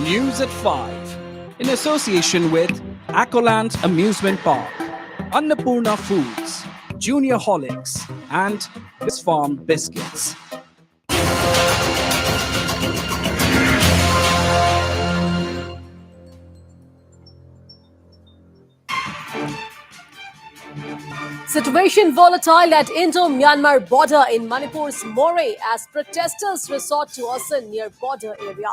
News at 5 in association with Accoland Amusement Park, Annapurna Foods, Junior Holics, and Miss Farm Biscuits. Situation volatile at Indo-Myanmar border in Manipur's Moreh as protesters resort to arson near border area.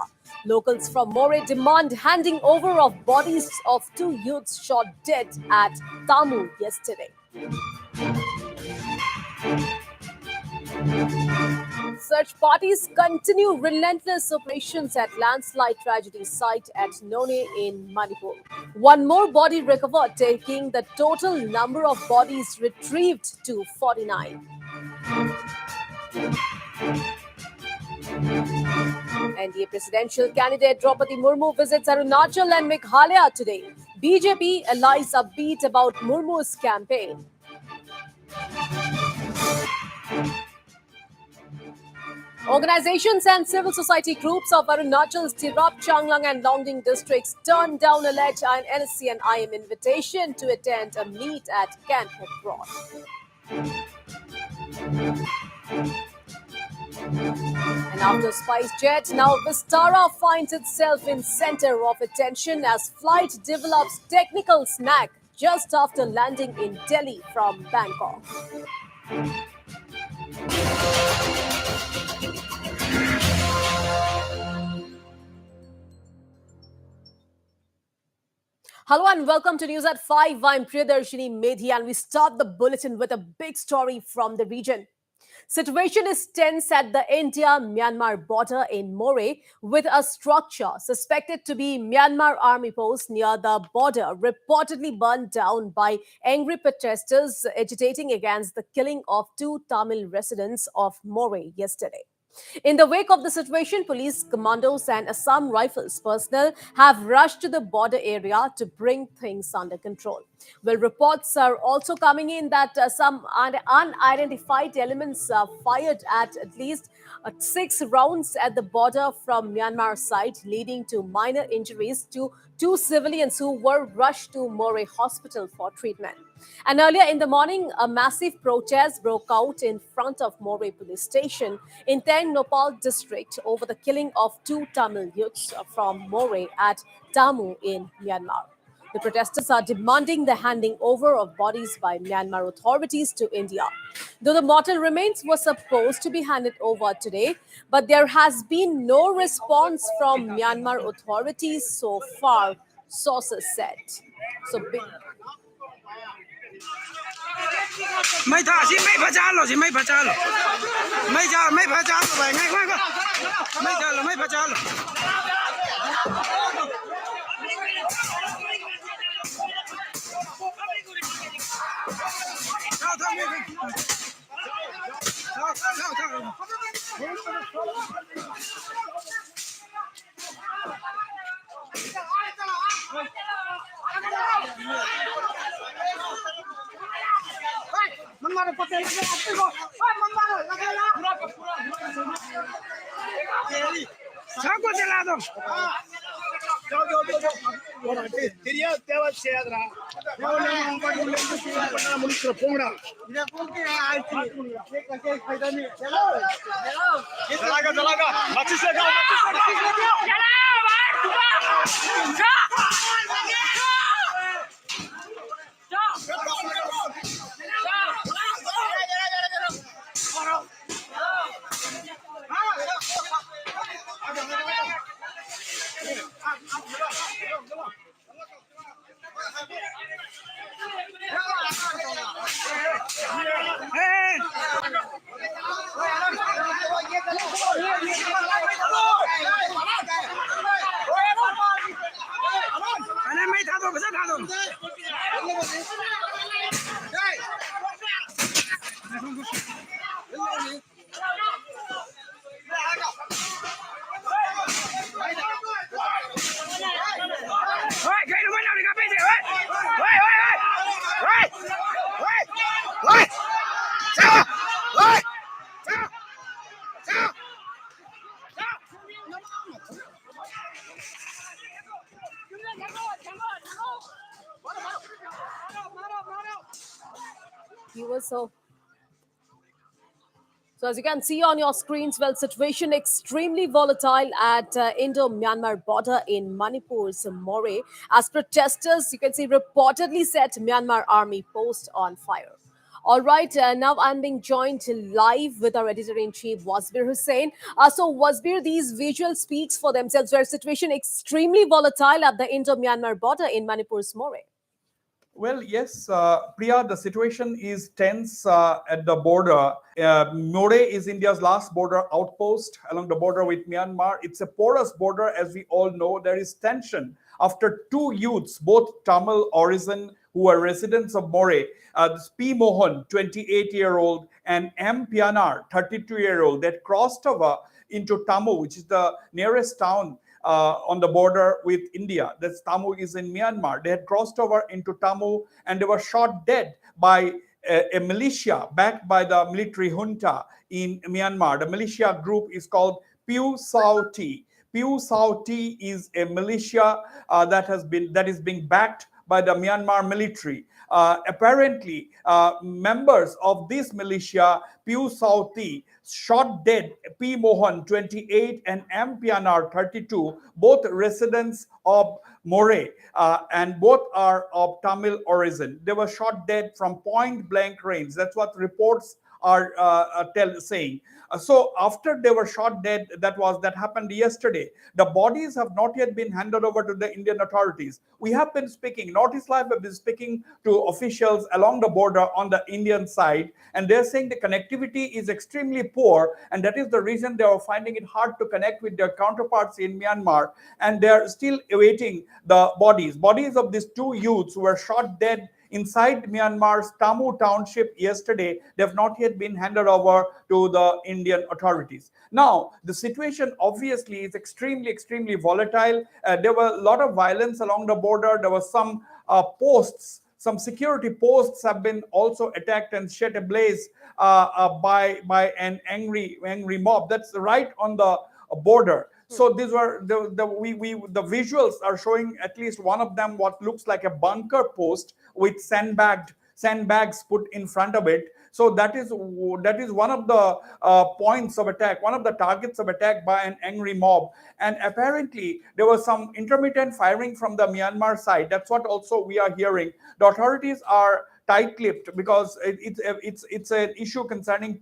Locals from Moreh demand handing over of bodies of two youths shot dead at Tamu yesterday. Search parties continue relentless operations at landslide tragedy site at None in Manipur. One more body recovered, taking the total number of bodies retrieved to 49. NDA presidential candidate Draupadi Murmu visits Arunachal and Meghalaya today. BJP allies upbeat about Murmu's campaign. Organizations and civil society groups of Arunachal's Tirap, Changlang and Longding districts turned down alleged NSC and IM invitation to attend a meet at Camp Hepron. And after SpiceJet, now Vistara finds itself in center of attention as flight develops technical snag just after landing in Delhi from Bangkok. Hello and welcome to News at 5. I'm Priyadarshini Medhi and we start the bulletin with a big story from the region. Situation is tense at the India-Myanmar border in Moreh with a structure suspected to be Myanmar army post near the border reportedly burned down by angry protesters agitating against the killing of two Tamil residents of Moreh yesterday. In the wake of the situation, police commandos and Assam Rifles personnel have rushed to the border area to bring things under control. Well, reports are also coming in that some unidentified elements fired at least 6 rounds at the border from Myanmar side, leading to minor injuries to two civilians who were rushed to Moreh Hospital for treatment. And earlier in the morning, a massive protest broke out in front of Moreh police station in Tengnopal district over the killing of two Tamil youths from Moreh at Tamu in Myanmar. The protesters are demanding the handing over of bodies by Myanmar authorities to India. Though the mortal remains were supposed to be handed over today, but there has been no response from Myanmar authorities so far, sources said. So, ไม่ท่าสิไม่พระจานหรอสิไม่พระจานหรอไม่จ้าไม่พระจานหรอไปไงก็ไม่จ้าหรอไม่พระจานหรอมันมาเป็นประเด็นเลยมันมาเลยแล้วก็ช้ากว่าจะลาดงதெரியா தேவை செய்யாதடா முடிக்கிற போங்கடா चलागा मच्छी से जाओ मैं था दो बस था दो viewers. So as you can see on your screens, well, situation extremely volatile at Indo-Myanmar border in Manipur's Moreh, as protesters, you can see, reportedly set Myanmar army post on fire. All right, now I'm being joined live with our editor-in-chief, Wasbir Hussain. So, Wasbir, these visuals speaks for themselves, where situation extremely volatile at the Indo-Myanmar border in Manipur's Moreh. Well, yes, Priya, the situation is tense at the border. More is India's last border outpost along the border with Myanmar. It's a porous border, as we all know. There is tension after two youths, both Tamil origin, who are residents of More. This P. Mohan, 28-year-old, and M. Pianar, 32-year-old, that crossed over into Tamu, which is the nearest town on the border with India. That's Tamu is in Myanmar. They had crossed over into Tamu and they were shot dead by a militia backed by the military junta in Myanmar. The militia group is called Pew Sao T. Pew Sao T is a militia that is being backed by the Myanmar military. Apparently, members of this militia, Pew Sao T, shot dead P. Mohan, 28, and M. Pianar, 32, both residents of More, and both are of Tamil origin. They were shot dead from point blank range. That's what reports are saying. So after they were shot dead, that happened yesterday. The bodies have not yet been handed over to the Indian authorities. We have been speaking, Northeast Live have been speaking to officials along the border on the Indian side, and they're saying the connectivity is extremely poor, and that is the reason they are finding it hard to connect with their counterparts in Myanmar, and they're still awaiting the bodies of these two youths who were shot dead inside Myanmar's Tamu township yesterday. They have not yet been handed over to the Indian authorities. Now, the situation obviously is extremely volatile. There were a lot of violence along the border. There were some some security posts have been also attacked and set ablaze by an angry mob. That's right on the border. So these were the visuals are showing at least one of them what looks like a bunker post with sandbags put in front of it. So that is one of the points of attack, one of the targets of attack by an angry mob. And apparently there was some intermittent firing from the Myanmar side. That's what also we are hearing. The authorities are tight-lipped because it's an issue concerning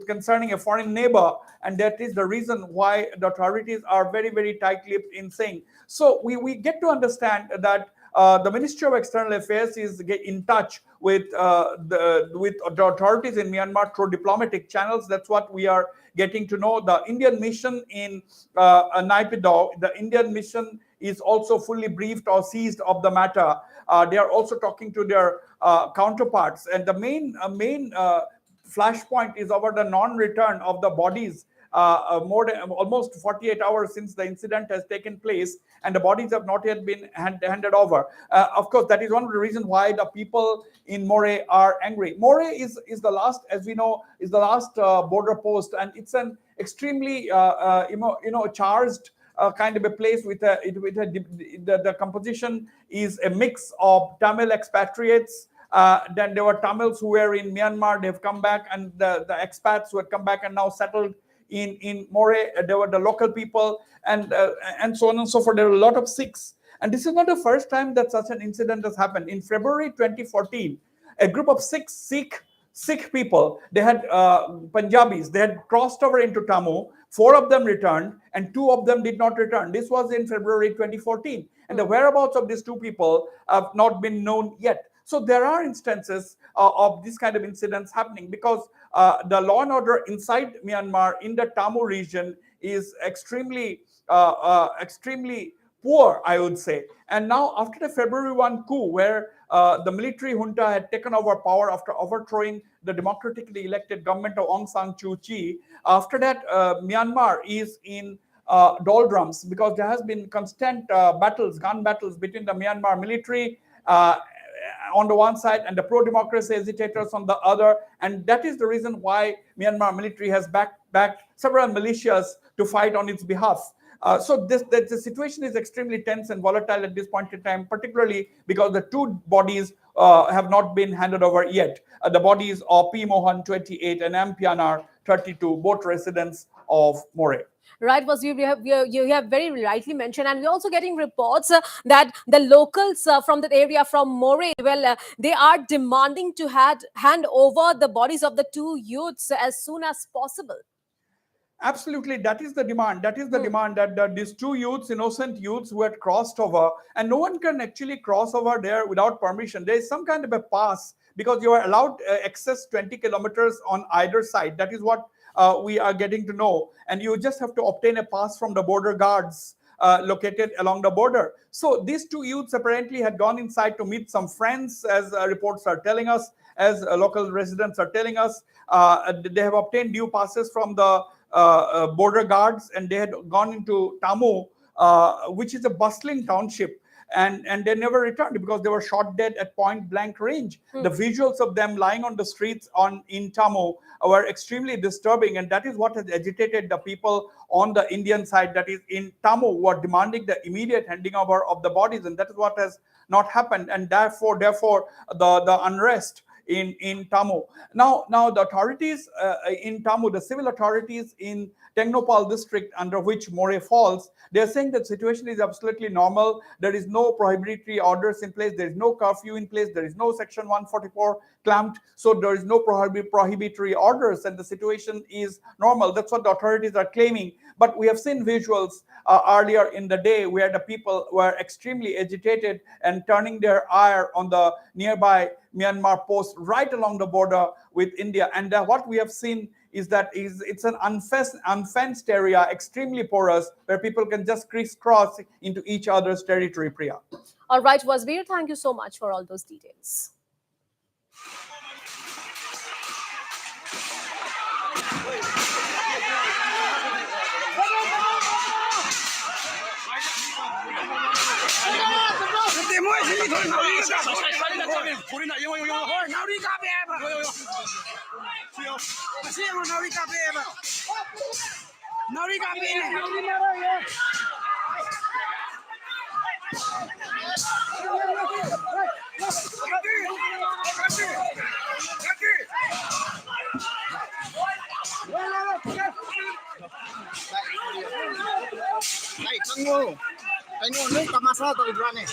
concerning a foreign neighbor, and that is the reason why the authorities are very tight-lipped in saying. So we get to understand that the Ministry of External Affairs is in touch with the authorities in Myanmar through diplomatic channels. That's what we are getting to know. The Indian mission in Naypyidaw, the Indian mission is also fully briefed or seized of the matter. They are also talking to their counterparts, and the main flashpoint is over the non-return of the bodies. More than almost 48 hours since the incident has taken place, and the bodies have not yet been handed over. Of course, that is one of the reasons why the people in More are angry. More is the last, as we know, is the last border post, and it's an extremely charged kind of a place the composition is a mix of Tamil expatriates. Then there were Tamils who were in Myanmar. They've come back, and the expats who had come back and now settled in More. There were the local people, and so on and so forth. There were a lot of Sikhs, and this is not the first time that such an incident has happened. In February 2014, a group of Sikh people, they had Punjabis, they had crossed over into Tamu. 4 of them returned and 2 of them did not return. This was in February 2014, and the whereabouts of these 2 people have not been known yet. So there are instances of this kind of incidents happening because the law and order inside Myanmar in the Tamu region is extremely poor, I would say. And now after the February 1 coup, where the military junta had taken over power after overthrowing the democratically elected government of Aung San Suu Kyi, after that Myanmar is in doldrums because there has been constant gun battles between the Myanmar military on the one side and the pro-democracy agitators on the other, and that is the reason why Myanmar military has backed several militias to fight on its behalf. So the situation is extremely tense and volatile at this point in time, particularly because the 2 bodies have not been handed over yet. The bodies of P. Mohan, 28, and M. Pianar, 32, both residents of More. Right, was you have very rightly mentioned, and we're also getting reports that the locals from that area, from Moray, well, they are demanding to hand over the bodies of the two youths as soon as possible. Absolutely, that is the demand. That is the demand that these two youths, innocent youths who had crossed over, and no one can actually cross over there without permission. There is some kind of a pass because you are allowed access 20 kilometers on either side. That is what we are getting to know. And you just have to obtain a pass from the border guards located along the border. So these two youths apparently had gone inside to meet some friends, as reports are telling us, as local residents are telling us. They have obtained due passes from the border guards, and they had gone into Tamu, which is a bustling township. And they never returned because they were shot dead at point blank range. The visuals of them lying on the streets in Tamu were extremely disturbing, and that is what has agitated the people on the Indian side, that is in Tamu, who are demanding the immediate handing over of the bodies, and that is what has not happened, and therefore the unrest in Tamu. Now the authorities in Tamu, the civil authorities in Tengnopal district, under which More falls, they are saying that situation is absolutely normal. There is no prohibitory orders in place. There is no curfew in place. There is no Section 144 clamped. So there is no prohibitory orders, and the situation is normal. That's what the authorities are claiming. But we have seen visuals earlier in the day where the people were extremely agitated and turning their ire on the nearby Myanmar post right along the border with India. And what we have seen is that it's an unfenced area, extremely porous, where people can just crisscross into each other's territory, Priya. All right, Wasbir, thank you so much for all those details. Này, thằng ngô nước tao mà sao tao ra này.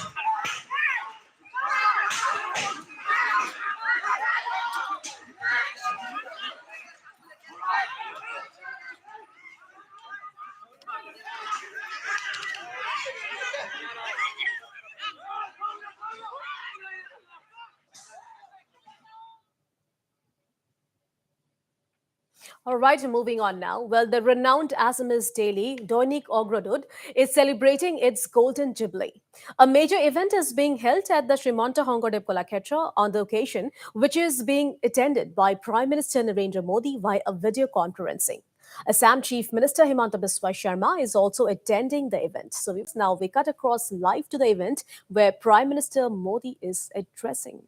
All right, moving on now. Well, the renowned Assamese daily Doinik Ogrodud is celebrating its Golden Jubilee. A major event is being held at the Srimanta Hongkodep Kalakshetra on the occasion, which is being attended by Prime Minister Narendra Modi via a video conferencing. Assam Chief Minister Himanta Biswa Sharma is also attending the event. So now we cut across live to the event where Prime Minister Modi is addressing.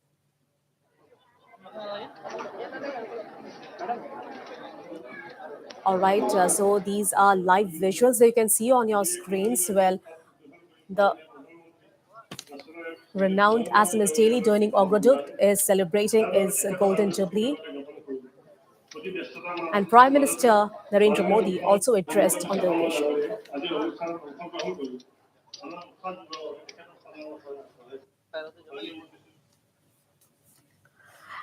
All right, so these are live visuals that you can see on your screens. Well, the renowned Assamese daily Doinik Ogrodud is celebrating its Golden Jubilee. And Prime Minister Narendra Modi also addressed on the occasion.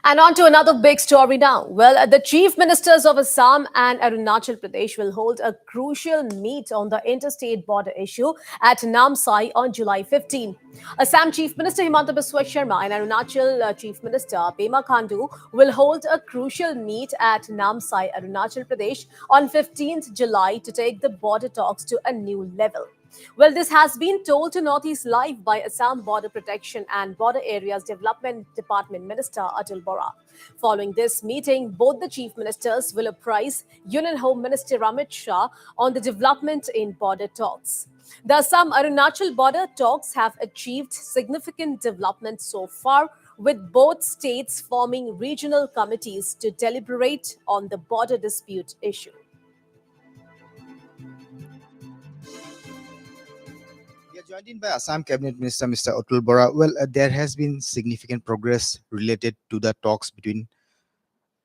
And on to another big story now. Well, the chief ministers of Assam and Arunachal Pradesh will hold a crucial meet on the interstate border issue at Namsai on July 15. Assam Chief Minister Himanta Biswa Sharma and Arunachal Chief Minister Pema Khandu will hold a crucial meet at Namsai, Arunachal Pradesh on 15th July to take the border talks to a new level. Well, this has been told to Northeast Live by Assam Border Protection and Border Areas Development Department Minister Atul Bora. Following this meeting, both the chief ministers will apprise Union Home Minister Amit Shah on the development in border talks. The Assam-Arunachal border talks have achieved significant development so far, with both states forming regional committees to deliberate on the border dispute issue. Joined in by Assam Cabinet Minister Mr. Atul Bora. Well, there has been significant progress related to the talks between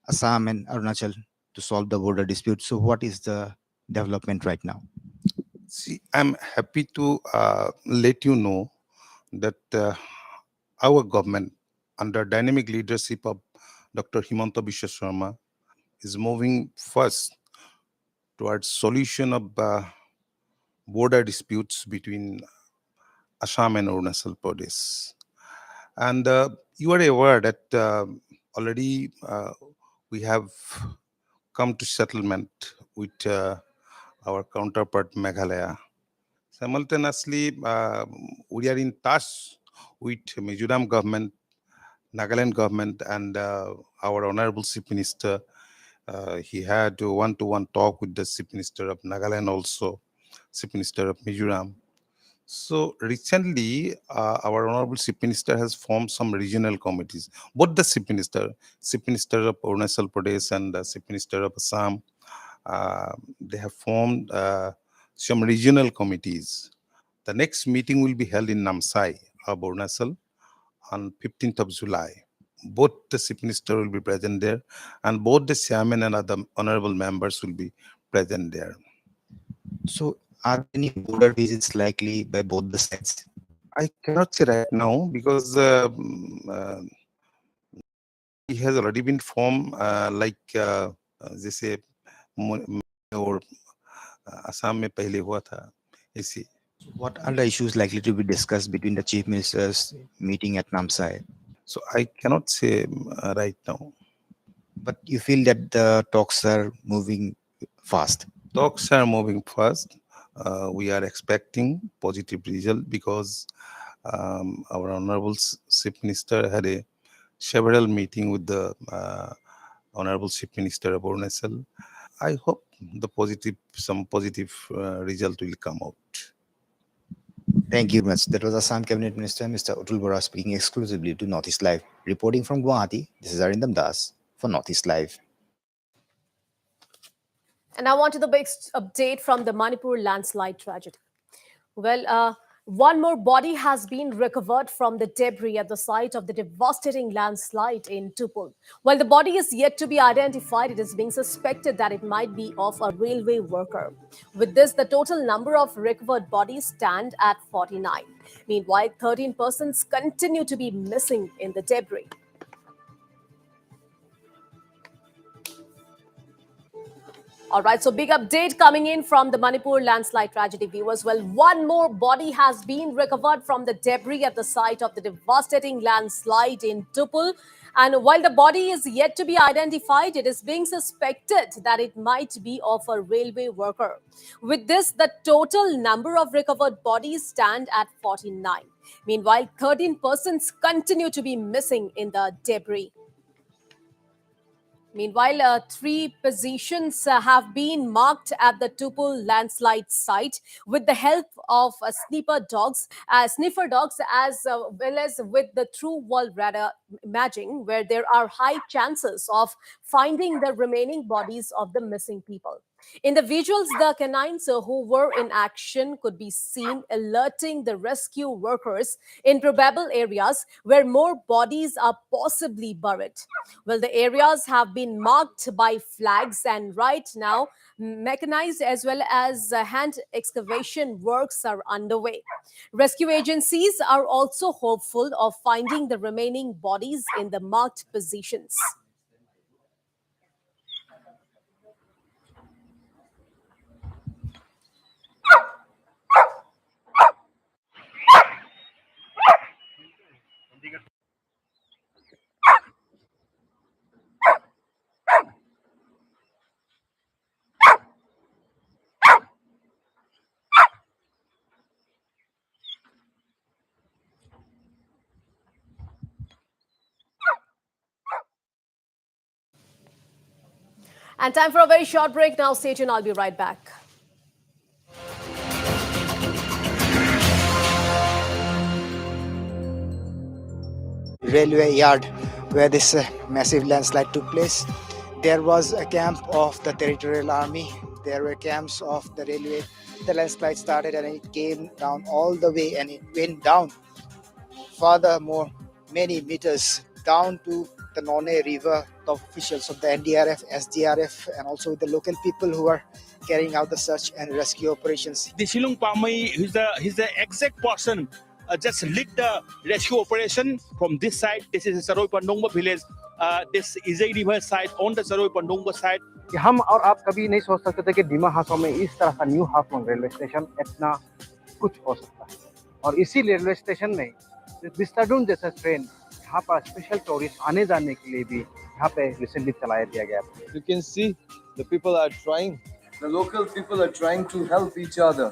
Assam and Arunachal to solve the border dispute. So, what is the development right now? See, I'm happy to let you know that our government, under dynamic leadership of Dr. Himanta Biswa Sharma, is moving first towards solution of border disputes between Assam and Arunachal Pradesh. And you are aware that already we have come to settlement with our counterpart Meghalaya. Simultaneously, we are in touch with Mizoram government, Nagaland government, and our Honorable Chief Minister. He had a one-to-one talk with the Chief Minister of Nagaland, also Chief Minister of Mizoram. So recently, our Honorable Chief Minister has formed some regional committees. Both the Chief Minister of Arunachal Pradesh and the Chief Minister of Assam, they have formed some regional committees. The next meeting will be held in Namsai of Arunachal on 15th of July. Both the Chief Minister will be present there, and both the chairman and other honorable members will be present there. So, are there any border visits likely by both the sides? I cannot say right now because he has already been formed, like they say, or Assam में पहले हुआ था इसी. What are the issues likely to be discussed between the chief ministers meeting at Namsai? So I cannot say right now. But you feel that the talks are moving fast? Talks are moving fast. We are expecting positive result because our honorable chief minister had a several meeting with the honorable chief minister of Arunachal. I hope some positive result will come out. Thank you much. That was Assam Cabinet Minister Mr. Atul Bora speaking exclusively to Northeast Live. Reporting from Guwahati, this is Arindam Das for Northeast Live. And now on to the big update from the Manipur landslide tragedy. Well, one more body has been recovered from the debris at the site of the devastating landslide in Tupul. While the body is yet to be identified, it is being suspected that it might be of a railway worker. With this, the total number of recovered bodies stand at 49. Meanwhile, 13 persons continue to be missing in the debris. All right, so big update coming in from the Manipur landslide tragedy, viewers. Well, one more body has been recovered from the debris at the site of the devastating landslide in Tupul. And while the body is yet to be identified, it is being suspected that it might be of a railway worker. With this, the total number of recovered bodies stand at 49. Meanwhile, 13 persons continue to be missing in the debris. Meanwhile, 3 positions have been marked at the Tupul landslide site with the help of sniffer dogs as well as with the true world radar imaging, where there are high chances of finding the remaining bodies of the missing people. In the visuals, the canines who were in action could be seen alerting the rescue workers in probable areas where more bodies are possibly buried. Well, the areas have been marked by flags, and right now, mechanized as well as hand excavation works are underway. Rescue agencies are also hopeful of finding the remaining bodies in the marked positions. And time for a very short break now. Stay tuned. I'll be right back. Railway yard where this massive landslide took place. There was a camp of the Territorial Army. There were camps of the railway the landslide started and it came down all the way and it went down furthermore many meters down to the None River. The officials of the NDRF, SDRF, and also with the local people who are carrying out the search and rescue operations. The Silung Pamay, he's the exact person just lead the rescue operation from this side. This is Saroi Pandongba village. This is a river side on the Saroi Pandongba side. कि हम और आप कभी नहीं सोच सकते थे कि डिमा हाथों में इस तरह का न्यू हाफलोंग रेलवे स्टेशन इतना कुछ हो सकता है और इसी रेलवे स्टेशन में विस्ताडून जैसा ट्रेन यहाँ पर स्पेशल टूरिस्ट आने जाने के लिए भी यहाँ पे रिसेंटली चलाया दिया गया था. You can see the people are trying. The local people are trying to help each other.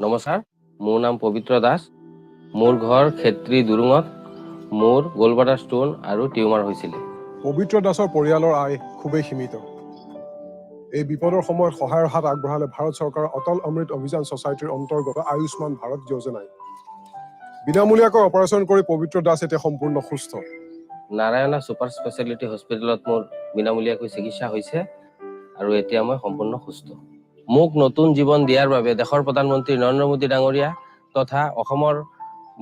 নমস্কাৰ মোৰ নাম পবিত্ৰ দাস মোৰ ঘৰ ক্ষেত্ৰী দুৰুঙত মোৰ গোলবাটা ষ্টোন আৰু টিউমাৰ হৈছিল পবিত্ৰ দাসৰ পৰিয়ালৰ আয় খুবেই সীমিত এই বিপদৰ সময়ত সহায়ৰ হাত আগবঢ়ালে ভাৰত চৰকাৰৰ অটল অমৃত অভিযান সোসাইটিৰ অন্তৰ্গত আয়ুষ্মান ভাৰত যোজনাই বিনামূলীয়াকৈ অপাৰেচন কৰি পবিত্ৰ দাস এতিয়া সম্পূৰ্ণ সুস্থ নাৰায়ণা সুপাৰ স্পেশালিটি হস্পিটেলত মোৰ বিনামূলীয়াকৈ চিকিৎসা হৈছে আৰু এতিয়া মই সম্পূৰ্ণ সুস্থ মোক নতুন জীৱন দিয়াৰ বাবে দেশৰ প্ৰধানমন্ত্ৰী নৰেন্দ্ৰ মোদী ডাঙৰীয়া তথা অসমৰ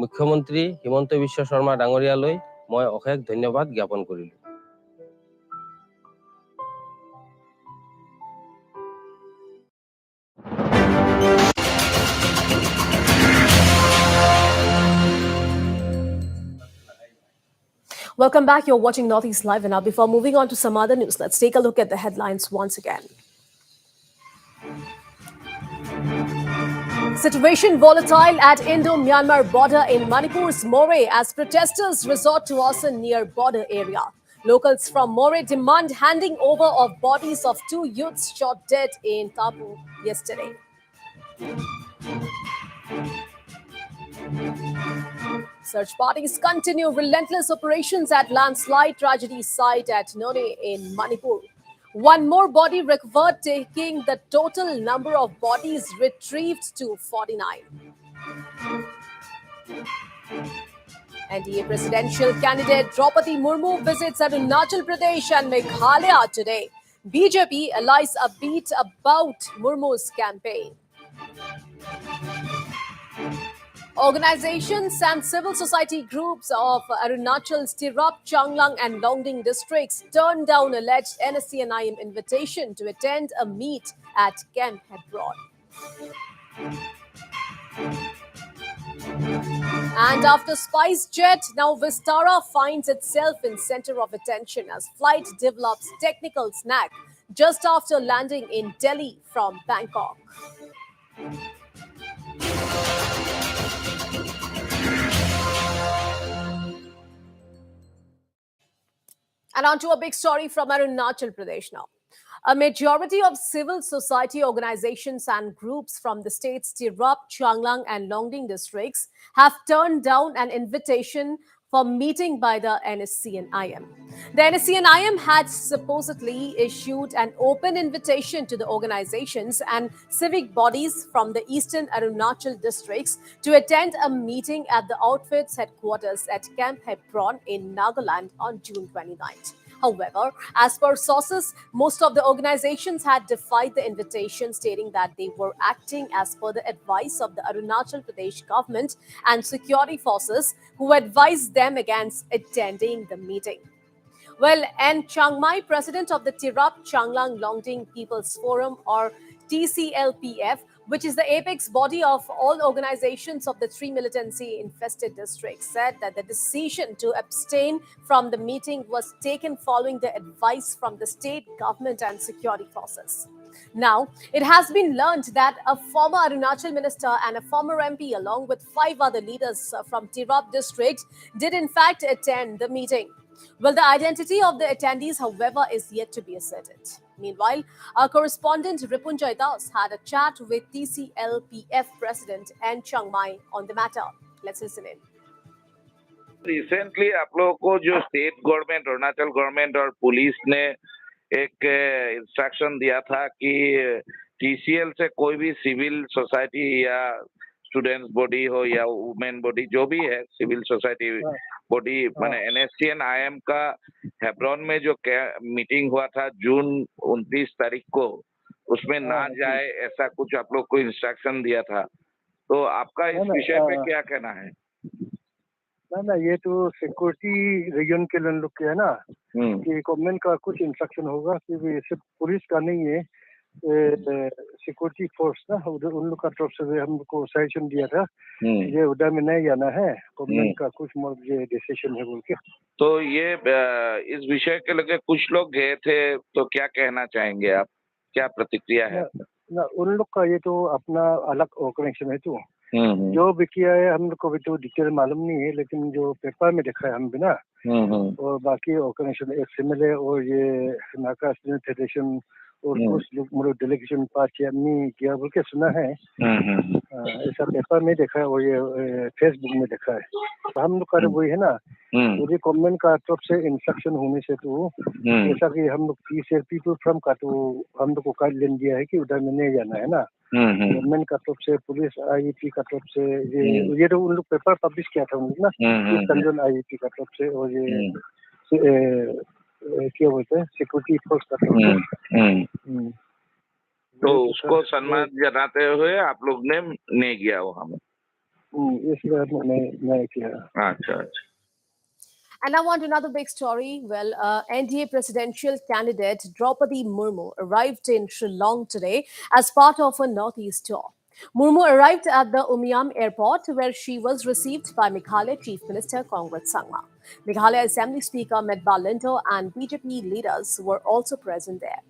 মুখ্যমন্ত্ৰী হিমন্ত বিশ্ব শৰ্মা ডাঙৰীয়ালৈ মই অশেষ ধন্যবাদ জ্ঞাপন কৰিলো Welcome back. You're watching Northeast Live. And now, before moving on to some other news, let's take a look at the headlines once again. Situation volatile at Indo-Myanmar border in Manipur's Moreh as protesters resort to arson near border area. Locals from Moreh demand handing over of bodies of 2 youths shot dead in Tapu yesterday. Search parties continue relentless operations at landslide tragedy site at None in Manipur. 1 more body recovered, taking the total number of bodies retrieved to 49. NDA presidential candidate Draupadi Murmu visits Arunachal Pradesh and Meghalaya today. BJP allies upbeat about Murmu's campaign. Organizations and civil society groups of Arunachal's Tirap, Changlang and Longding districts turned down alleged NSCNIM invitation to attend a meet at Camp Hebron. And after SpiceJet, now Vistara finds itself in center of attention as flight develops technical snag just after landing in Delhi from Bangkok. And on to a big story from Arunachal Pradesh now. A majority of civil society organizations and groups from the state's Tirap, Changlang and Longding districts have turned down an invitation for meeting by the NSCNIM. The NSCNIM had supposedly issued an open invitation to the organizations and civic bodies from the eastern Arunachal districts to attend a meeting at the outfit's headquarters at Camp Hebron in Nagaland on June 29th. However, as per sources, most of the organizations had defied the invitation, stating that they were acting as per the advice of the Arunachal Pradesh government and security forces who advised them against attending the meeting. Well, N. Changmai, president of the Tirap Changlang Longding People's Forum or TCLPF, which is the apex body of all organizations of the 3 militancy-infested districts, said that the decision to abstain from the meeting was taken following the advice from the state government and security forces. Now, it has been learned that a former Arunachal minister and a former MP, along with 5 other leaders from Tirap district, did in fact attend the meeting. Well, the identity of the attendees, however, is yet to be ascertained. Meanwhile, our correspondent Ripunjay Das had a chat with TCLPF President N. Changmai on the matter. Let's listen in. Recently आप लोगों को जो state government Arunachal government और police ने एक instruction दिया था कि टीसीएल से कोई भी सिविल सोसाइटी या स्टूडेंट्स बॉडी हो या वुमेन बॉडी जो भी है सिविल सोसाइटी बॉडी माने NSCN IM का हेब्रोन में जो मीटिंग हुआ था जून 29 तारीख को, उसमें ना जाए ऐसा कुछ आप लोग को इंस्ट्रक्शन दिया था, तो आपका इस विषय पे क्या कहना है? ना ये तो सिक्योरिटी रीजन के लोग के है ना कि गवर्नमेंट का कुछ इंस्ट्रक्शन होगा कि सिर्फ पुलिस का नहीं है, सिक्योरिटी फोर्स ना उन लोग का तरफ से हमको सजेशन दिया था ये उधर में नहीं जाना है, गवर्नमेंट का कुछ ये डिसीजन है बोल के। तो ये इस विषय के लगे कुछ लोग गए थे, तो क्या कहना चाहेंगे आप, क्या प्रतिक्रिया है? ना उन लोग का ये तो अपना अलग ऑर्गेनाइजेशन है, तो जो भी किया है हम लोग को भी तो डिटेल मालूम नहीं है, लेकिन जो पेपर में देखा है हम भी ना, और बाकी ऑर्गेनाइजेशन FMLA और ये नाका फेडरेशन और कुछ लोग मतलब डेलीगेशन पार्टी आदमी किया बोल के सुना है, ऐसा पेपर में देखा है और ये फेसबुक में देखा है। तो हम लोग का वही है ना, पूरी गवर्नमेंट का तरफ से इंस्ट्रक्शन होने से तो जैसा कि हम लोग पीपल फ्रॉम का तो हम लोग को गाइडलाइन दिया है कि उधर में नहीं जाना है ना, गवर्नमेंट का तरफ से, पुलिस IEP का तरफ से, ये तो उन लोग पेपर पब्लिश किया था उन लोग ना कंजन IEP का तरफ से, और ये क्या बोलते हैं सिक्योरिटी फोर्स का तरफ से। तो उसको सम्मान जताते हुए आप लोग ने नहीं किया वहाँ में? इस बार नहीं किया। अच्छा। And now on to another big story. Well, NDA presidential candidate Draupadi Murmu arrived in Shillong today as part of a Northeast tour. Murmu arrived at the Umiam airport where she was received by Meghalaya Chief Minister Kongrat Sangma. Meghalaya Assembly Speaker Medba Linto and BJP leaders were also present there.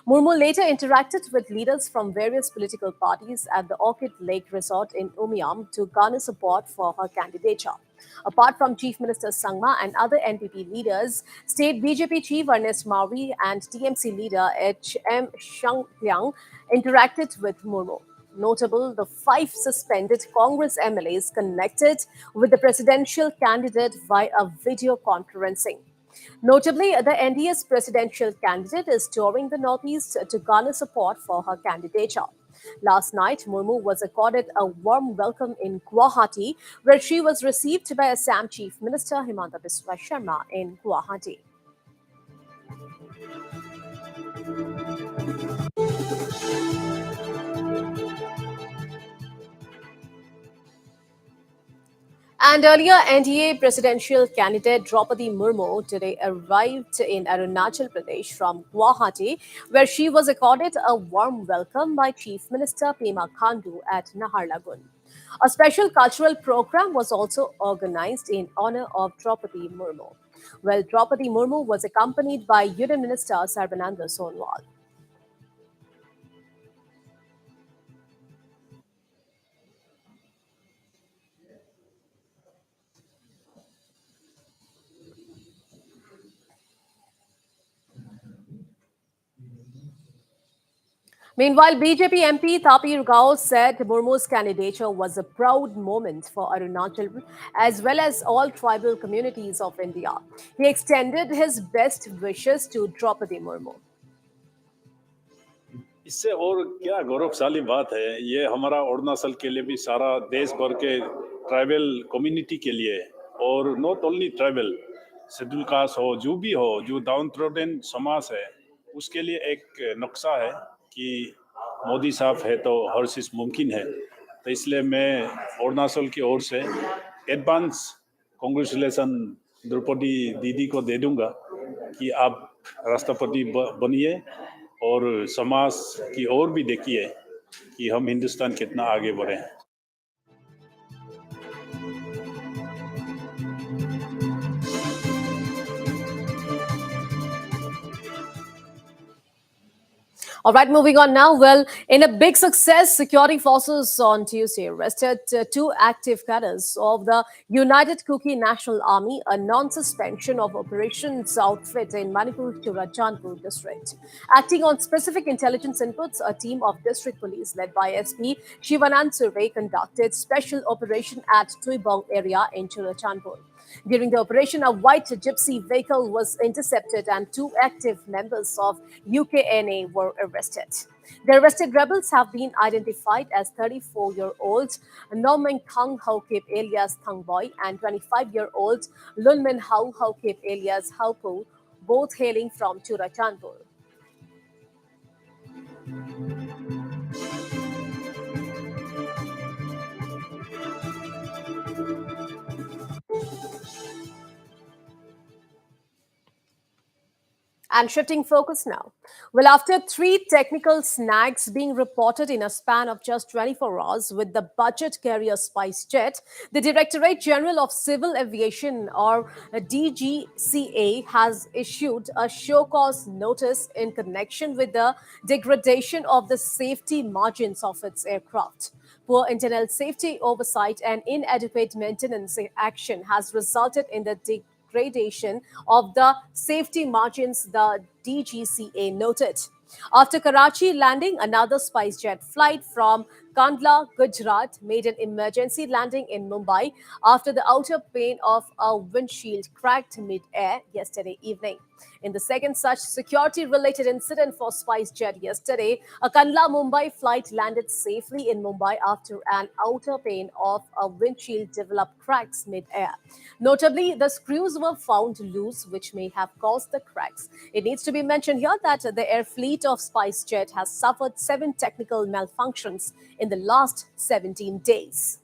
Murmu later interacted with leaders from various political parties at the Orchid Lake Resort in Umiam to garner support for her candidature. Apart from Chief Minister Sangma and other NPP leaders, State BJP Chief Ernest Mauri and TMC leader HM Shangpyang interacted with Murmu. Notable, the 5 suspended Congress MLAs connected with the presidential candidate via video conferencing. Notably, the NDA's presidential candidate is touring the Northeast to garner support for her candidature. Last night, Murmu was accorded a warm welcome in Guwahati, where she was received by Assam Chief Minister Himanta Biswa Sharma in Guwahati. And earlier, NDA presidential candidate Draupadi Murmu today arrived in Arunachal Pradesh from Guwahati, where she was accorded a warm welcome by Chief Minister Pema Khandu at Naharlagun. A special cultural program was also organized in honor of Draupadi Murmu. Well, Draupadi Murmu was accompanied by Union Minister Sarbananda Sonowal. Meanwhile, BJP MP Tapir Gao said Murmu's candidature was a proud moment for Arunachal as well as all tribal communities of India. He extended his best wishes to Draupadi Murmu. इससे और क्या गौरवशाली बात है, ये हमारा अरुणाचल के लिए भी, सारा देश भर के ट्राइबल कम्युनिटी के लिए, और not only tribal, schedule caste हो, जो भी हो, जो डाउन ट्रोडन समाज है, उसके लिए एक नक्शा है कि मोदी साहब है तो हर चीज़ मुमकिन है। तो इसलिए मैं अरुणाचल की ओर से एडवांस कांग्रेचुलेसन द्रौपदी दीदी को दे दूंगा कि आप राष्ट्रपति बनिए और समाज की ओर भी देखिए कि हम हिंदुस्तान कितना आगे बढ़े हैं। All right, moving on now. Well, in a big success, security forces on Tuesday arrested 2 active cadres of the United Kuki National Army, a non-suspension of operations outfit in Manipur Churachandpur district. Acting on specific intelligence inputs, a team of district police led by SP Shivanand Survey conducted special operation at Tuibong area in Churachandpur. During the operation, a white gypsy vehicle was intercepted and 2 active members of UKNA were arrested. The arrested rebels have been identified as 34-year-old Norman Khang Haukip alias Thangboy and 25-year-old Lunmin Hau Haukip alias Haupu, both hailing from Churachandpur. And shifting focus now. Well, after 3 technical snags being reported in a span of just 24 hours with the budget carrier SpiceJet, the Directorate General of Civil Aviation, or DGCA, has issued a show cause notice in connection with the degradation of the safety margins of its aircraft. Poor internal safety oversight and inadequate maintenance action has resulted in the degradation of the safety margins, the DGCA noted. After Karachi landing, another SpiceJet flight from Kandla, Gujarat, made an emergency landing in Mumbai after the outer pane of a windshield cracked mid-air yesterday evening. In the second such security-related incident for SpiceJet yesterday, a Kandla Mumbai flight landed safely in Mumbai after an outer pane of a windshield developed cracks mid-air. Notably, the screws were found loose, which may have caused the cracks. It needs to be mentioned here that the air fleet of SpiceJet has suffered 7 technical malfunctions in the last 17 days.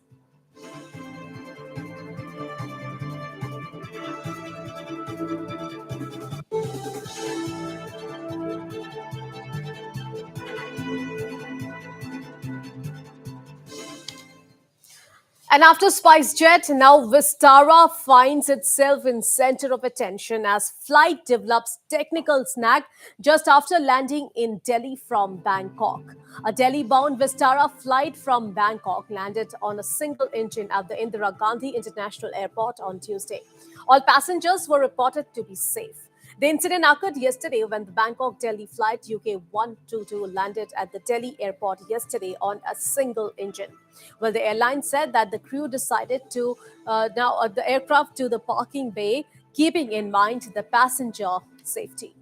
And after SpiceJet, now Vistara finds itself in center of attention as flight develops technical snag just after landing in Delhi from Bangkok. A Delhi-bound Vistara flight from Bangkok landed on a single engine at the Indira Gandhi International Airport on Tuesday. All passengers were reported to be safe. The incident occurred yesterday when the Bangkok-Delhi flight UK 122 landed at the Delhi airport yesterday on a single engine. Well, the airline said that the crew decided to the aircraft to the parking bay, keeping in mind the passenger safety.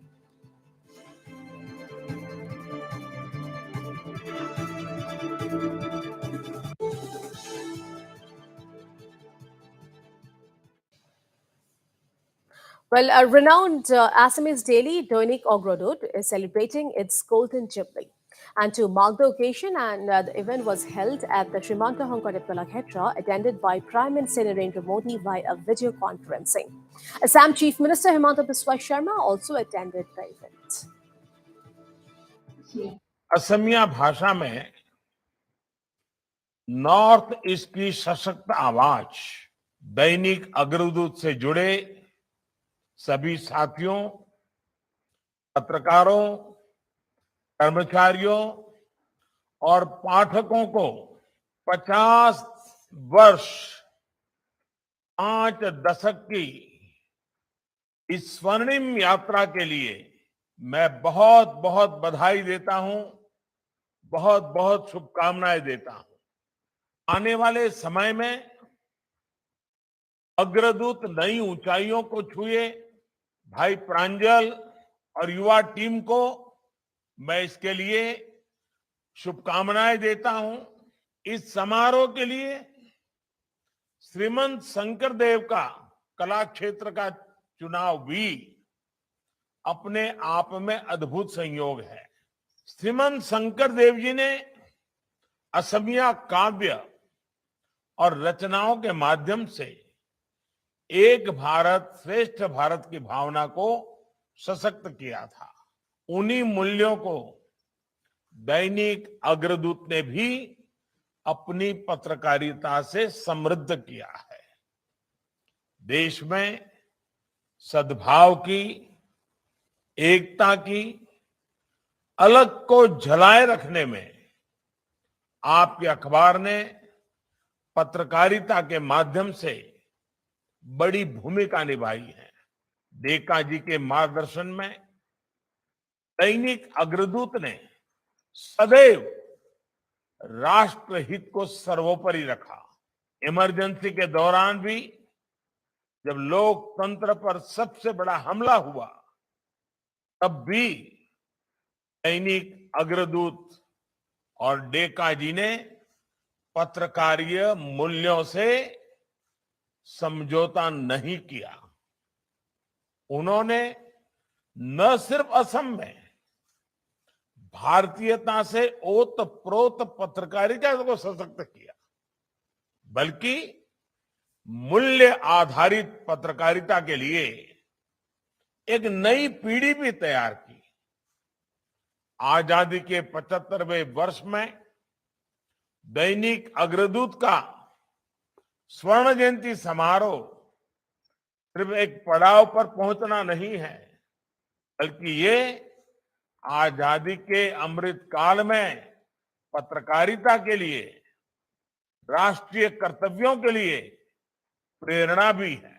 Well, a renowned Assamese daily, Doinik Ogrodut, is celebrating its Golden Jubilee. And to mark the occasion, the event was held at the Srimanta Hankare Kalakshetra, attended by Prime Minister Narendra Modi via video conferencing. Assam Chief Minister Himanta Biswa Sharma also attended the event. Asamiya भाषा में north east की सशक्त आवाज दैनिक अग्रदूत से जुड़े सभी साथियों, पत्रकारों, कर्मचारियों और पाठकों को 50 वर्ष 5 दशक की इस स्वर्णिम यात्रा के लिए मैं बहुत बहुत बधाई देता हूं, बहुत बहुत शुभकामनाएं देता हूं। आने वाले समय में अग्रदूत नई ऊंचाइयों को छुए। भाई प्रांजल और युवा टीम को मैं इसके लिए शुभकामनाएं देता हूं। इस समारोह के लिए श्रीमंत शंकरदेव का कला क्षेत्र का चुनाव भी अपने आप में अद्भुत संयोग है। श्रीमंत शंकरदेव जी ने असमिया काव्य और रचनाओं के माध्यम से एक भारत श्रेष्ठ भारत की भावना को सशक्त किया था। उन्हीं मूल्यों को दैनिक अग्रदूत ने भी अपनी पत्रकारिता से समृद्ध किया है। देश में सद्भाव की, एकता की, अलग को झलाए रखने में आपके अखबार ने पत्रकारिता के माध्यम से बड़ी भूमिका निभाई है। डेका जी के मार्गदर्शन में दैनिक अग्रदूत ने सदैव राष्ट्र हित को सर्वोपरि रखा। इमरजेंसी के दौरान भी जब लोकतंत्र पर सबसे बड़ा हमला हुआ, तब भी दैनिक अग्रदूत और डेका जी ने पत्रकारीय मूल्यों से समझौता नहीं किया। उन्होंने न सिर्फ असम में भारतीयता से ओतप्रोत पत्रकारिता को सशक्त किया, बल्कि मूल्य आधारित पत्रकारिता के लिए एक नई पीढ़ी भी तैयार की। आजादी के 75वें वर्ष में दैनिक अग्रदूत का स्वर्ण जयंती समारोह सिर्फ एक पड़ाव पर पहुंचना नहीं है, बल्कि ये आजादी के अमृत काल में पत्रकारिता के लिए, राष्ट्रीय कर्तव्यों के लिए प्रेरणा भी है।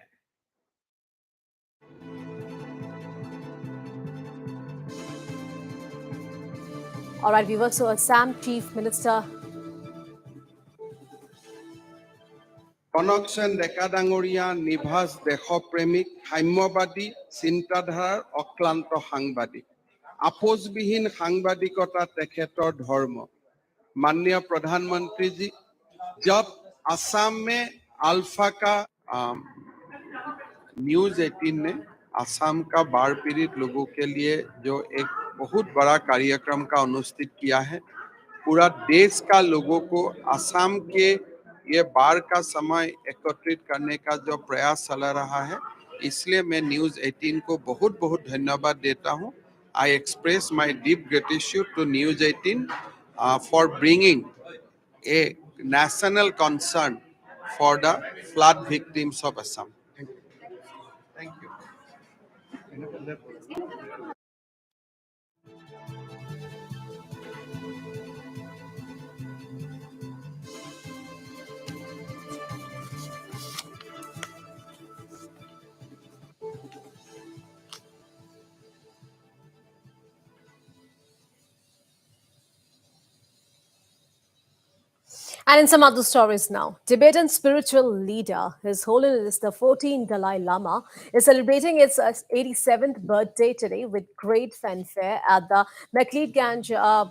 All right, viewers, so Assam Chief Minister Kanaksen Deka ডাঙৰীয়া নিভাজ দেশপ্ৰেমিক সাম্যবাদী চিন্তাধাৰাৰ অক্লান্ত সাংবাদিক আপোচবিহীন সাংবাদিকতা তেখেতৰ ধৰ্ম माननीय प्रधानमंत्री जी जब असम में अल्फा का न्यूज 18 ने असम का बाढ़ पीड़ित लोगों के लिए जो एक बहुत बड़ा कार्यक्रम का अनुष्ठित किया है, पूरा देश का लोगों को असम के ये बाढ़ का समय एकत्रित करने का जो प्रयास चला रहा है, इसलिए मैं न्यूज 18 को बहुत बहुत धन्यवाद देता हूं। I express my deep gratitude to news 18 for bringing a national concern for the flood victims of Assam. Thank you. And in some other stories now, Tibetan spiritual leader, His Holiness the 14th Dalai Lama, is celebrating its 87th birthday today with great fanfare at the Meklidganj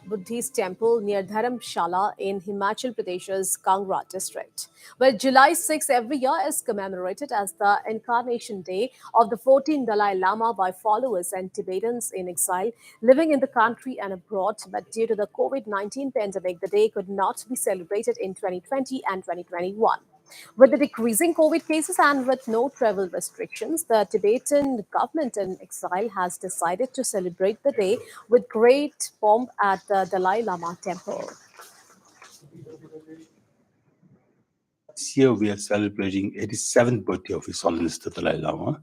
Buddhist temple near Dharamshala in Himachal Pradesh's Kangra district, where July 6 every year is commemorated as the incarnation day of the 14th Dalai Lama by followers and Tibetans in exile living in the country and abroad. But due to the COVID-19 pandemic, the day could not be celebrated in 2020 and 2021. With the decreasing COVID cases and with no travel restrictions, the Tibetan government in exile has decided to celebrate the day with great pomp at the Dalai Lama temple. This year we are celebrating 87th birthday of His Holiness the Dalai Lama,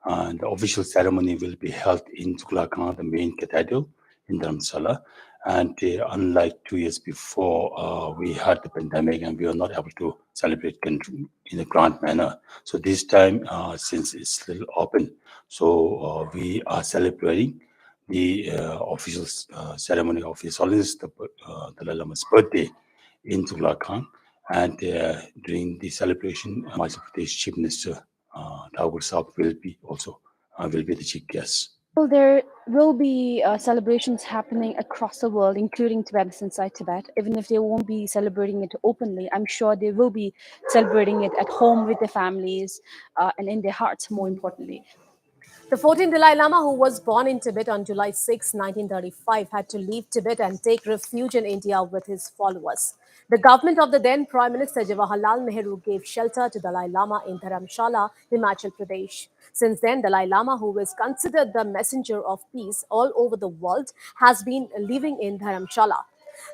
and the official ceremony will be held in Tuglakan, the main cathedral in Dharamsala. And unlike 2 years before, we had the pandemic and we were not able to celebrate in a grand manner. So this time, since it's still open, so we are celebrating the official ceremony of His Holiness the Dalai Lama's birthday in Tuglakan. And during the celebration, Himachal Pradesh Chief Minister Thakur Saab will be the chief guest. Well, there will be celebrations happening across the world, including Tibetans inside Tibet. Even if they won't be celebrating it openly, I'm sure they will be celebrating it at home with their families and in their hearts, more importantly. The 14th Dalai Lama, who was born in Tibet on July 6, 1935, had to leave Tibet and take refuge in India with his followers. The government of the then Prime Minister Jawaharlal Nehru gave shelter to Dalai Lama in Dharamshala, Himachal Pradesh. Since then, Dalai Lama, who is considered the messenger of peace all over the world, has been living in Dharamshala.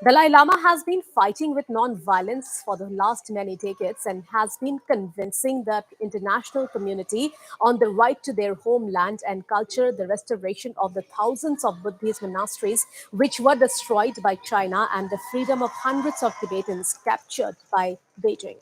Dalai Lama has been fighting with non-violence for the last many decades and has been convincing the international community on the right to their homeland and culture, the restoration of the thousands of Buddhist monasteries which were destroyed by China, and the freedom of hundreds of Tibetans captured by Beijing.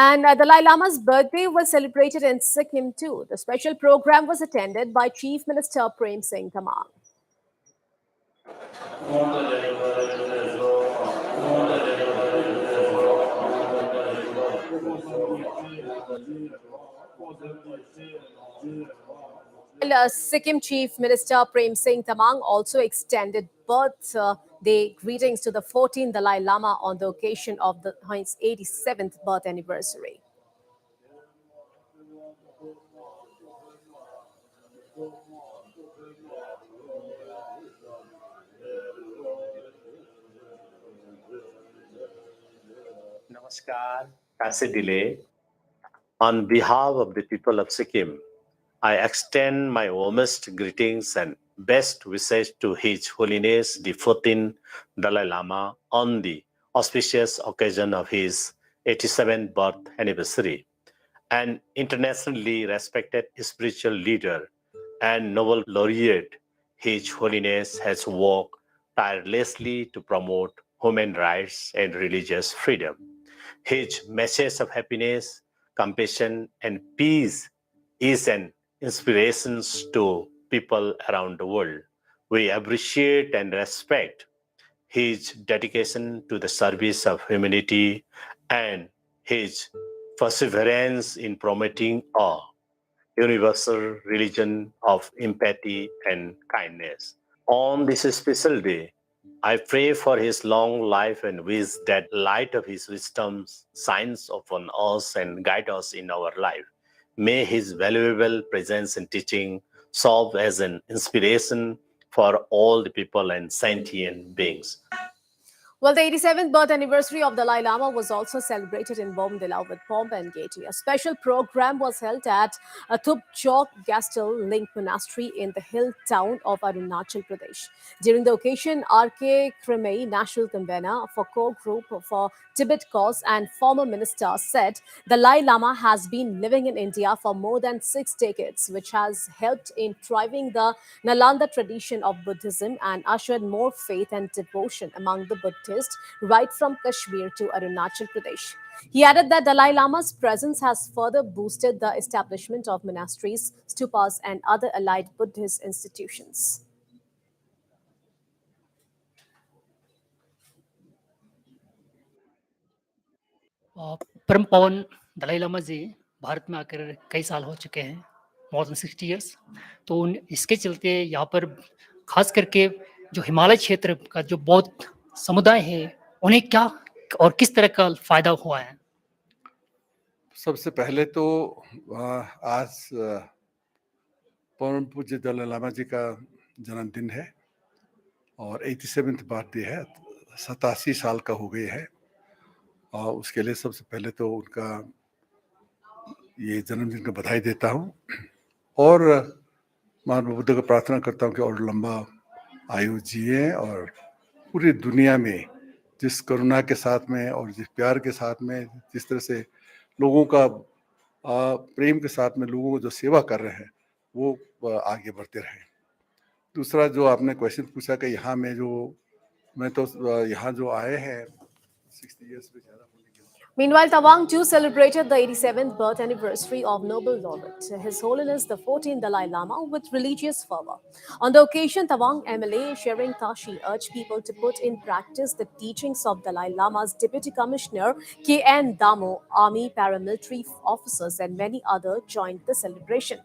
And Dalai Lama's birthday was celebrated in Sikkim too. The special program was attended by Chief Minister Prem Singh Tamang. While Sikkim Chief Minister Prem Singh Tamang also extended birthday greetings to the 14th Dalai Lama on the occasion of his 87th birth anniversary. Namaskar, Delay. On behalf of the people of Sikkim, I extend my warmest greetings and best wishes to His Holiness the 14th Dalai Lama on the auspicious occasion of his 87th birth anniversary. An internationally respected spiritual leader and Nobel laureate, His Holiness has worked tirelessly to promote human rights and religious freedom. His message of happiness, compassion, and peace is an inspiration to people around the world. We appreciate and respect his dedication to the service of humanity and his perseverance in promoting a universal religion of empathy and kindness. On this special day, I pray for his long life and wish that light of his wisdom shines upon us and guide us in our life. May his valuable presence and teaching serve as an inspiration for all the people and sentient beings. Well, the 87th birth anniversary of Dalai Lama was also celebrated in Bomdila with pomp and gaiety. A special program was held at Thup Chok Gastel Link Monastery in the hill town of Arunachal Pradesh. During the occasion, R.K. Kremei, national convener for core group for Tibet cause and former minister, said Dalai Lama has been living in India for more than 6 decades, which has helped in thriving the Nalanda tradition of Buddhism and ushered more faith and devotion among the Buddhists right from Kashmir to Arunachal Pradesh. He added that Dalai Lama's presence has further boosted the establishment of monasteries, stupas, and other allied Buddhist institutions. परम पावन दलाई लामा जी भारत में आकर कई साल हो चुके हैं, more than 60 years. तो इसके चलते यहाँ पर खास करके जो हिमालय क्षेत्र का जो बौद्ध समुदाय है, उन्हें क्या और किस तरह का फायदा हुआ है? सबसे पहले तो आज परम पूज्य दलाई लामा जी का जन्मदिन है और 87th बर्थडे है, 87 साल का हो गए है। और उसके लिए सबसे पहले तो उनका ये जन्मदिन का बधाई देता हूँ और महात्मा बुद्ध को प्रार्थना करता हूँ कि और लंबा आयु जिए और पूरी दुनिया में जिस करुणा के साथ में और जिस प्यार के साथ में, जिस तरह से लोगों का प्रेम के साथ में लोगों को जो सेवा कर रहे हैं, वो आगे बढ़ते रहें। दूसरा जो आपने क्वेश्चन पूछा कि यहाँ में जो मैं तो यहाँ जो आए हैं 60 years से ज़्यादा। Meanwhile, Tawang too celebrated the 87th birth anniversary of Nobel laureate, His Holiness the 14th Dalai Lama, with religious fervor. On the occasion, Tawang MLA Shering Tashi urged people to put in practice the teachings of Dalai Lama's Deputy Commissioner K.N. Damo, army paramilitary officers, and many others joined the celebration.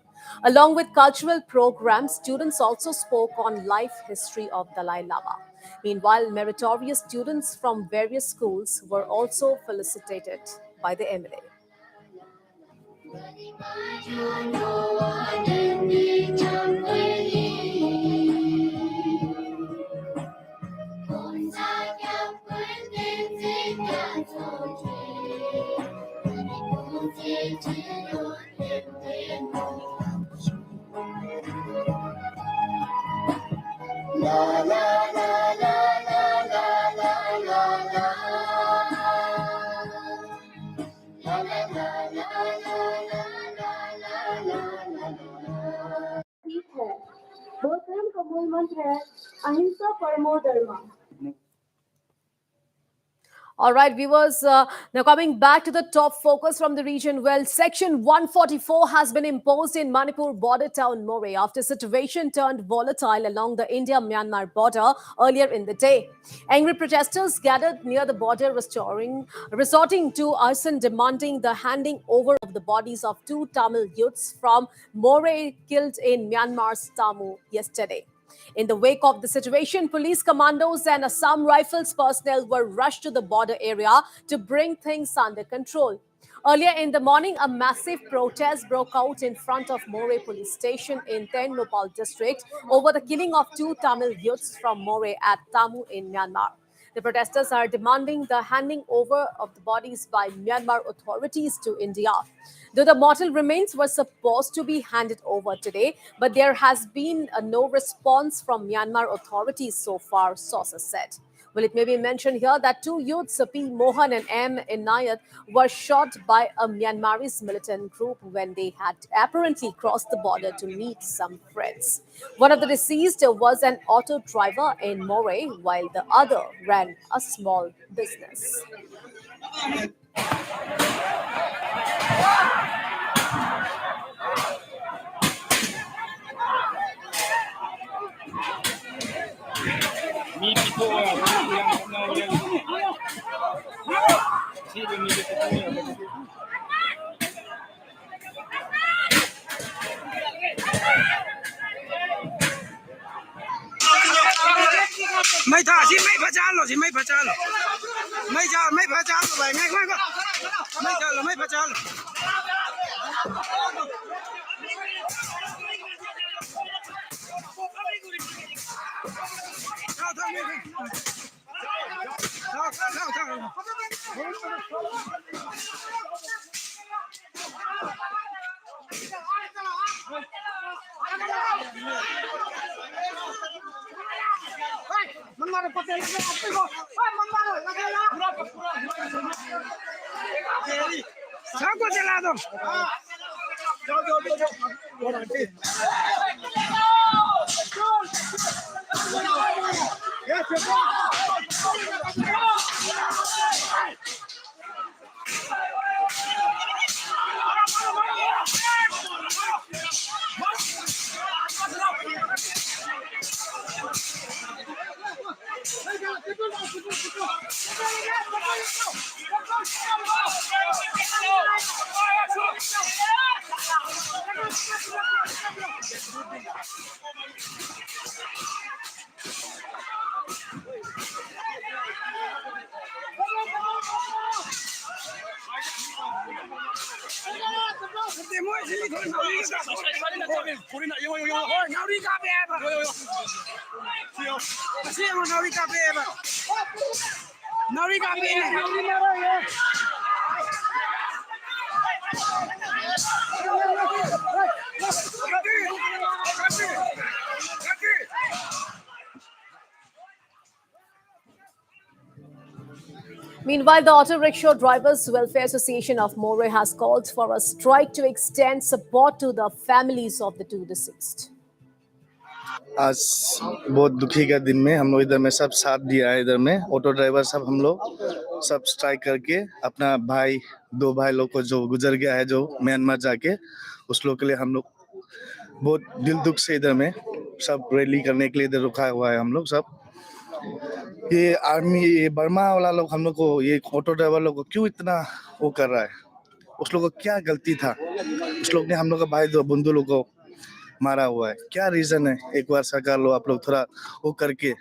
Along with cultural programs, students also spoke on life history of Dalai Lama. Meanwhile, meritorious students from various schools were also felicitated by the MLA. बौद्ध धर्म का मूल मंत्र है अहिंसा परमो धर्म। All right, viewers, now coming back to the top focus from the region. Well, Section 144 has been imposed in Manipur border town Moreh after situation turned volatile along the India-Myanmar border earlier in the day. Angry protesters gathered near the border resorting to arson, demanding the handing over of the bodies of two Tamil youths from Moreh killed in Myanmar's Tamu yesterday. In the wake of the situation, police commandos and Assam Rifles personnel were rushed to the border area to bring things under control. Earlier in the morning, a massive protest broke out in front of Moreh police station in Tenmopal district over the killing of two Tamil youths from Moreh at Tamu in Myanmar. The protesters are demanding the handing over of the bodies by Myanmar authorities to India. Though the mortal remains were supposed to be handed over today, but there has been no response from Myanmar authorities so far, sources said. Well, it may be mentioned here that two youths, P. Mohan and M. Inayat, were shot by a Myanmarese militant group when they had apparently crossed the border to meet some friends. One of the deceased was an auto driver in Moreh, while the other ran a small business. Mày thả xin mày phải trả lo xin mày phải trả lo. Mày phải trả lo vậy ngay ngay coi. Mày trả lo mày phải trả lo. Sao chला दो Meanwhile, the Auto Rickshaw Drivers Welfare Association of Moreh has called for a strike to extend support to the families of the two deceased. आज बहुत दुखी का दिन में हम लोग इधर में सब साथ दिया है। इधर में ऑटो ड्राइवर सब हम लोग सब स्ट्राइक करके अपना भाई दो भाई लोग को जो गुजर गया है जो म्यांमार जाके उस लोग के लिए हम लोग बहुत दिल दुख से इधर में सब रैली करने के लिए इधर रुका हुआ है। हम लोग सब ये आर्मी ये बर्मा वाला लोग हम लोग को ये ऑटो ड्राइवर लोग को क्यों इतना वो कर रहा है, उस लोग को क्या गलती था, उस लोग ने हम लोग का भाई दो बंधु लोग को मारा हुआ है, क्या रीजन है। एक बार सरकार लोग आप लोग थोड़ा वो करके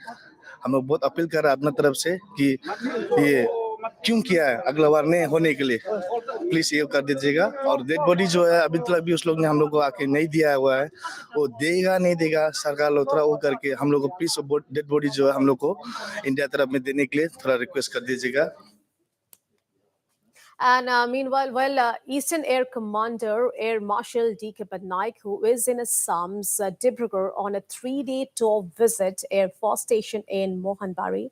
हम लोग बहुत अपील कर रहे हैं अपना तरफ से कि ये क्यों किया है, अगला बार नहीं होने के लिए प्लीज ये कर दीजिएगा। और डेड बॉडी जो है अभी तक भी उस लोग ने हम लोग को आके नहीं दिया हुआ है, वो देगा नहीं देगा, सरकार लोग थोड़ा वो करके हम लोग को प्लीज डेड बॉडी जो है हम लोग को इंडिया तरफ में देने के लिए थोड़ा रिक्वेस्ट कर दीजिएगा। And meanwhile, Eastern Air Commander Air Marshal D.K. Patnaik, who is in Assam's Dibrugarh on a 3-day tour visit Air Force Station in Mohanbari.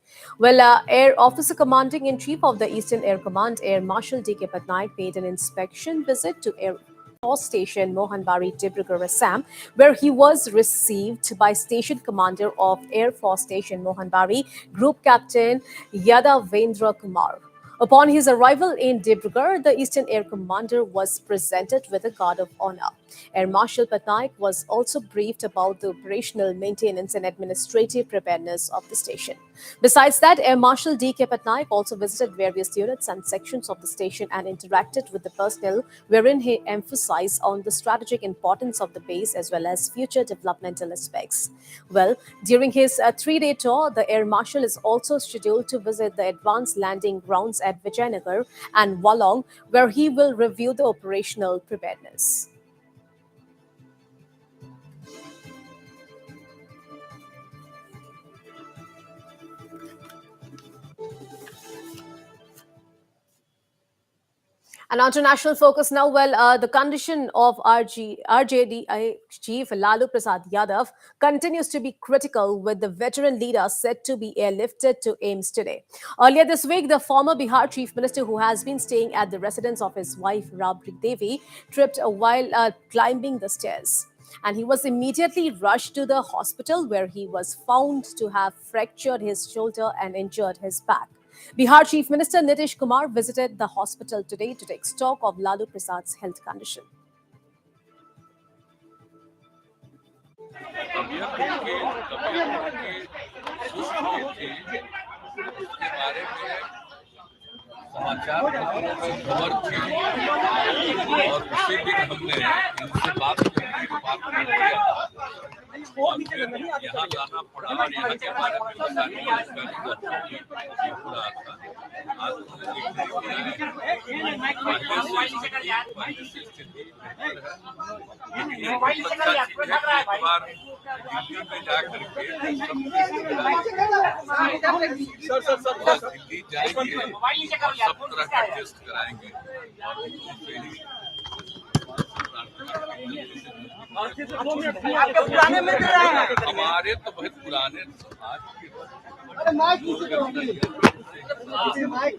Air Officer Commanding in Chief of the Eastern Air Command, Air Marshal D.K. Patnaik, paid an inspection visit to Air Force Station Mohanbari, Dibrugarh, Assam, where he was received by Station Commander of Air Force Station Mohanbari, Group Captain Yadavendra Kumar. Upon his arrival in Dibrugarh, the Eastern Air Commander was presented with a guard of honor. Air Marshal Patnaik was also briefed about the operational maintenance and administrative preparedness of the station. Besides that, Air Marshal D.K. Patnaik also visited various units and sections of the station and interacted with the personnel, wherein he emphasized on the strategic importance of the base as well as future developmental aspects. Well, during his 3-day tour, the Air Marshal is also scheduled to visit the advanced landing grounds at Vijayanagar and Wallong, where he will review the operational preparedness. And on to national focus now. Well, the condition of RJD chief Lalu Prasad Yadav continues to be critical, with the veteran leader set to be airlifted to AIMS today. Earlier this week, the former Bihar chief minister, who has been staying at the residence of his wife Rabri Devi, tripped while climbing the stairs. And he was immediately rushed to the hospital, where he was found to have fractured his shoulder and injured his back. Bihar Chief Minister Nitish Kumar visited the hospital today to take stock of Lalu Prasad's health condition. समाचार पत्रों में खबर थी और उसी दिन हमने इनसे बात कर लिया था और फिर यहाँ लाना पड़ा और यहाँ के बारे में बताने की जानकारी पूरा था। आज पहले से स्थिति एक बार दिल्ली में जाकर के दिल्ली जाएंगे सब तरह का टेस्ट कराएंगे हमारे तो बहुत पुराने समाज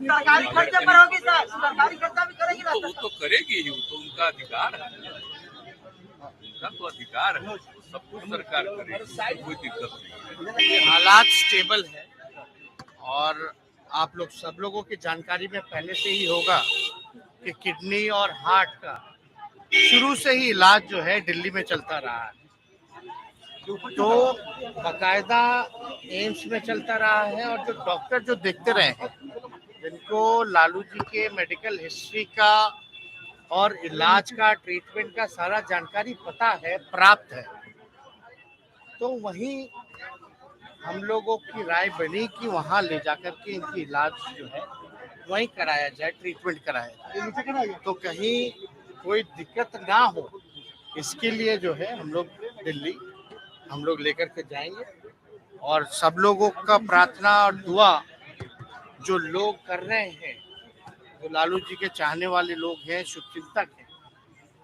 सरकारी खर्चे पर होगी सर, सरकारी खर्चा भी करेगी ना। वो तो करेगी ही, वो तो उनका अधिकार है, उनका तो अधिकार है, सब कुछ सरकार करेगी, कोई दिक्कत नहीं है। हालात स्टेबल है और आप लोग सब लोगों की जानकारी में पहले से ही होगा कि किडनी और हार्ट का शुरू से ही इलाज जो है दिल्ली में चलता रहा है, तो बाकायदा एम्स में चलता रहा है और जो डॉक्टर जो देखते रहे हैं, जिनको लालू जी के मेडिकल हिस्ट्री का और इलाज का, ट्रीटमेंट का सारा जानकारी पता है, प्राप्त है, तो वहीं हम लोगों की राय बनी कि वहाँ ले जाकर के इनकी इलाज जो है वहीं कराया जाए, ट्रीटमेंट कराया जाए, तो कहीं कोई दिक्कत ना हो, इसके लिए जो है हम लोग दिल्ली हम लोग लेकर के जाएंगे। और सब लोगों का प्रार्थना और दुआ जो लोग कर रहे हैं, जो लालू जी के चाहने वाले लोग हैं, शुभचिंतक हैं,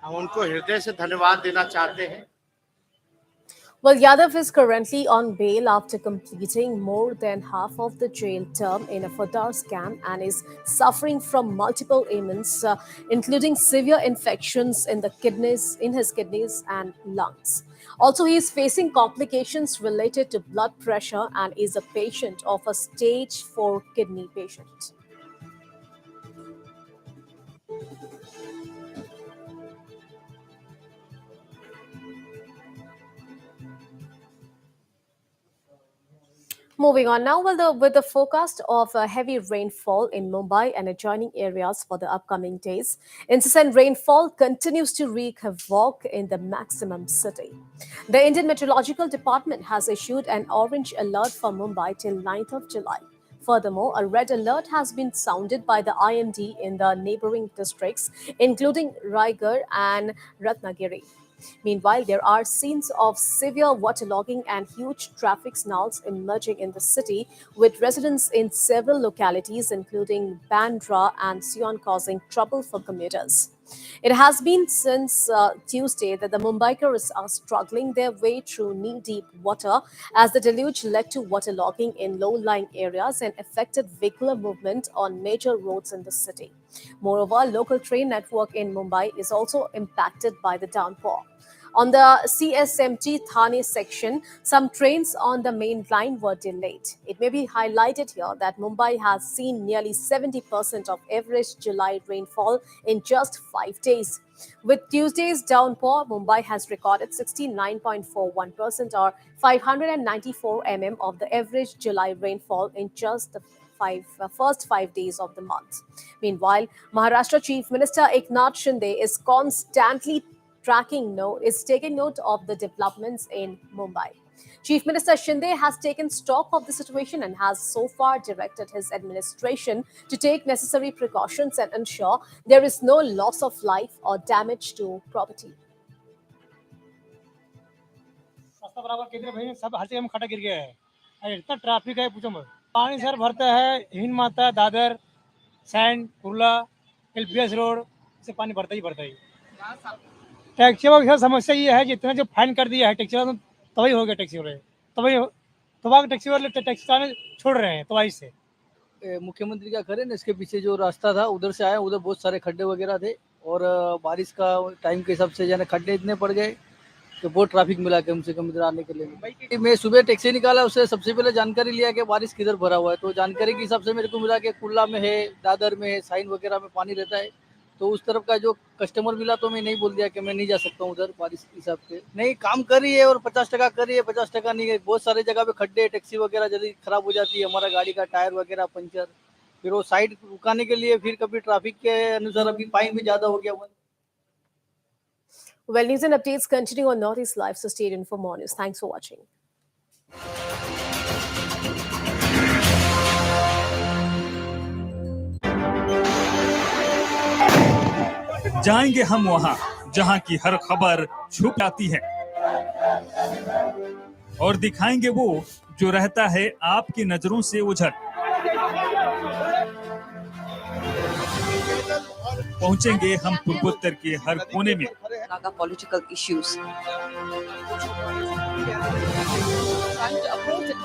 हम उनको हृदय से धन्यवाद देना चाहते हैं। Well, Yadav is currently on bail after completing more than half of the jail term in a Fodar scam and is suffering from multiple ailments, including severe infections in his kidneys and lungs. Also, he is facing complications related to blood pressure and is a patient of a stage 4 kidney patient. Moving on now, with the forecast of heavy rainfall in Mumbai and adjoining areas for the upcoming days, incessant rainfall continues to wreak havoc in the maximum city. The Indian Meteorological Department has issued an orange alert for Mumbai till 9th of July. Furthermore, a red alert has been sounded by the IMD in the neighboring districts, including Raigad and Ratnagiri. Meanwhile, there are scenes of severe waterlogging and huge traffic snarls emerging in the city, with residents in several localities, including Bandra and Sion, causing trouble for commuters. It has been since Tuesday that the Mumbaikars are struggling their way through knee-deep water, as the deluge led to waterlogging in low-lying areas and affected vehicular movement on major roads in the city. Moreover, local train network in Mumbai is also impacted by the downpour. On the CSMT Thane section, some trains on the main line were delayed. It may be highlighted here that Mumbai has seen nearly 70% of average July rainfall in just 5 days. With Tuesday's downpour, Mumbai has recorded 69.41% or 594 mm of the average July rainfall in just the first 5 days of the month. Meanwhile, Maharashtra Chief Minister Eknath Shinde is taking note of the developments in Mumbai. Chief Minister Shinde has taken stock of the situation and has so far directed his administration to take necessary precautions and ensure there is no loss of life or damage to property. रास्ता बराबर केंद्र भाई सब हर जगह में खड्डा गिर गया है और इतना ट्रैफिक है पूछो मत पानी सर भरता है हिंद माता Dadar sand Kurla LPS road से पानी भरता ही टैक्सी वालों की समस्या ये है जितना जो फाइन कर दिया है टैक्सी वालों तभी हो गया टैक्सी वाले तभी टैक्सी वाले टैक्सी चलाने छोड़ रहे हैं तभी से मुख्यमंत्री क्या करें ना इसके पीछे जो रास्ता था उधर से आया उधर बहुत सारे खड्डे वगैरह थे और बारिश का टाइम के हिसाब से खड्डे इतने पड़ गए तो बहुत ट्रैफिक मिला कम से कम इधर आने के लिए। मैं सुबह टैक्सी निकाला उससे सबसे पहले जानकारी लिया कि बारिश किधर भरा हुआ है तो जानकारी के हिसाब से मेरे को मिला कि कुल्ला में है दादर में है साइन वगैरह में पानी रहता है तो उस तरफ का जो कस्टमर मिला तो मैं नहीं बोल दिया कि मैं नहीं जा सकता हूँ उधर बारिश के हिसाब से नहीं काम कर रही है और 50% कर रही है 50% नहीं है बहुत सारे जगह पे खड्डे टैक्सी वगैरह जल्दी खराब हो जाती है हमारा गाड़ी का टायर वगैरह पंचर फिर वो साइड रुकाने के लिए फिर कभी ट्रैफिक के अनुसार अभी फाइन भी ज्यादा हो गया। Well, news and updates continue on Northeast Live, so stay tuned for more news. Thanks for watching. जाएंगे हम वहां जहां की हर खबर छुप जाती है और दिखाएंगे वो जो रहता है आपकी नजरों से उझल। पहुंचेंगे हम पूर्वोत्तर के हर कोने में political issues. Trying to approach it.